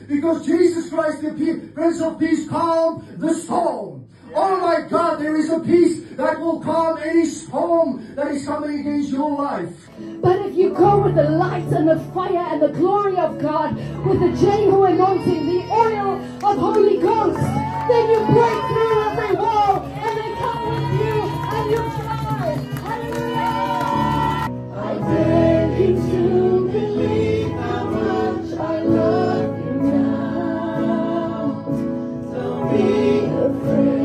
Because Jesus Christ, the Prince of Peace, calmed the storm. Oh my God, there is a peace that will calm any storm that is coming against your life. But if you go with the light and the fire and the glory of God, with the Jehu anointing, the oil of Holy Ghost, then you break through every wall and they come with you and you fly. Hallelujah! I dare you to believe how much I love you now. Don't be afraid.